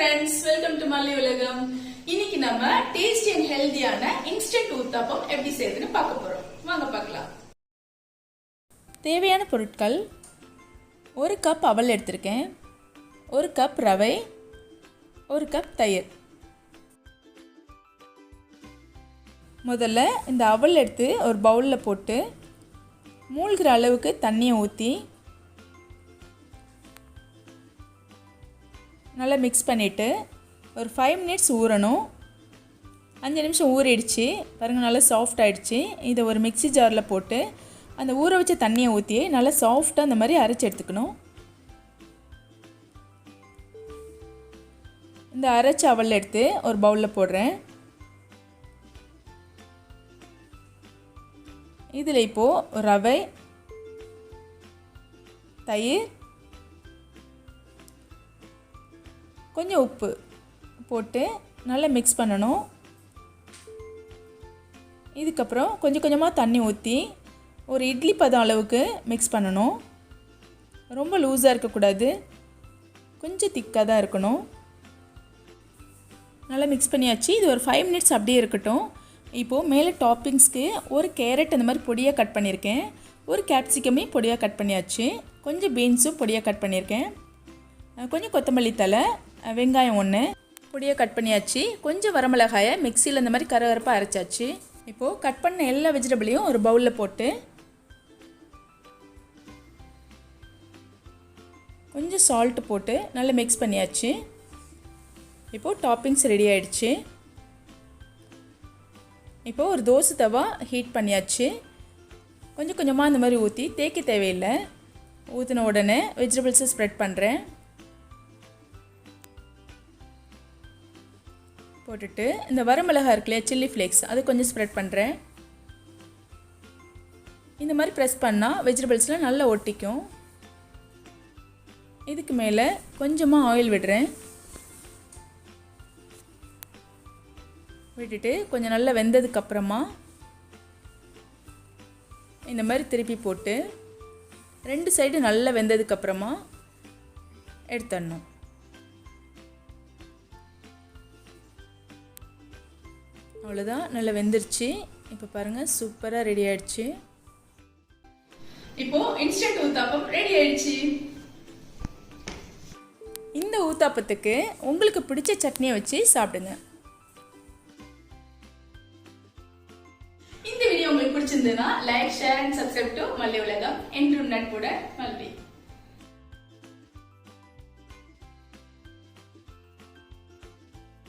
friends, welcome to Malli Ulagam. இன்னைக்கு நம்ம tasty and ஹெல்தியான இன்ஸ்டன்ட் ஊத்தாப்பம் எப்படி செய்யறதுன்னு பார்க்க போறோம். வாங்க பார்க்கலாம். தேவையான பொருட்கள்: 1 கப் அவல் எடுத்திருக்கேன், 1 கப் ரவை, 1 கப் தயிர். முதல்ல இந்த அவல் எடுத்து ஒரு பவுலில் போட்டு மூழ்கிற அளவுக்கு தண்ணியை ஊற்றி நல்லா மிக்ஸ் பண்ணிவிட்டு ஒரு 5 மினிட்ஸ் ஊறணும். 5 நிமிஷம் ஊறிடுச்சு பாருங்கள், நல்லா சாஃப்ட் ஆகிடுச்சு. இதை ஒரு மிக்ஸி ஜாரில் போட்டு அந்த ஊற வச்ச தண்ணியை ஊற்றி நல்லா சாஃப்டாக அந்த மாதிரி அரைச்சி எடுத்துக்கணும். இந்த அரைச்ச அவல் எடுத்து ஒரு பவுலில் போடுறேன். இதில் இப்போது ரவை, தயிர், கொஞ்சம் உப்பு போட்டு நல்லா மிக்ஸ் பண்ணணும். இதுக்கப்புறம் கொஞ்சம் கொஞ்சமாக தண்ணி ஊற்றி ஒரு இட்லி பதம் அளவுக்கு மிக்ஸ் பண்ணணும். ரொம்ப லூஸாக இருக்கக்கூடாது, கொஞ்சம் திக்காக தான் இருக்கணும். நல்லா மிக்ஸ் பண்ணியாச்சு. இது ஒரு 5 மினிட்ஸ் அப்படியே இருக்கட்டும். இப்போது மேலே டாப்பிங்ஸ்க்கு ஒரு கேரட் அந்த மாதிரி பொடியாக கட் பண்ணியிருக்கேன், ஒரு கேப்சிகமே பொடியாக கட் பண்ணியாச்சு, கொஞ்சம் பீன்ஸும் பொடியாக கட் பண்ணியிருக்கேன், கொஞ்சம் கொத்தமல்லி தழை, வெங்காயம் 1 பொடியாக கட் பண்ணியாச்சு, கொஞ்சம் வரமிளகாயை மிக்சியில் இந்த மாதிரி கரகரப்பாக அரைச்சாச்சு. இப்போது கட் பண்ண எல்லா வெஜிடபிளையும் ஒரு பவுலில் போட்டு கொஞ்சம் சால்ட்டு போட்டு நல்லா மிக்ஸ் பண்ணியாச்சு. இப்போது டாப்பிங்ஸ் ரெடி ஆகிடுச்சு. இப்போது ஒரு தோசை தவா ஹீட் பண்ணியாச்சு. கொஞ்சம் கொஞ்சமாக இந்த மாதிரி ஊற்றி தேய்க்க தேவையில்லை. ஊற்றின உடனே வெஜிடபிள்ஸை ஸ்ப்ரெட் பண்ணுறேன். போட்டுட்டு இந்த வரமிளகாய் இருக்குல்லையா, சில்லி ஃப்ளேக்ஸ், அது கொஞ்சம் ஸ்ப்ரெட் பண்ணுறேன். இந்த மாதிரி ப்ரெஸ் பண்ணால் வெஜிடபிள்ஸ்லாம் நல்லா ஒட்டிக்கும். இதுக்கு மேலே கொஞ்சமாக ஆயில் விடுறேன். விட்டுட்டு கொஞ்சம் நல்லா வெந்ததுக்கப்புறமா இந்த மாதிரி திருப்பி போட்டு 2 சைடு நல்லா வெந்ததுக்கப்புறமா எடுத்துடணும். அவ்வளோதான், நல்லா வெந்துருச்சு. இப்போ பாருங்கள், சூப்பராக ரெடி ஆகிடுச்சு. இப்போ இன்ஸ்டன்ட் ஊத்தாப்பம் ரெடி ஆயிடுச்சு. இந்த ஊத்தாப்பத்துக்கு உங்களுக்கு பிடிச்ச சட்னியை வச்சு சாப்பிடுங்க. இந்த வீடியோ உங்களுக்கு பிடிச்சிருந்ததுன்னா like, share and subscribe to மல்லி உலகம். என்றும் நட்புடன் மல்லி.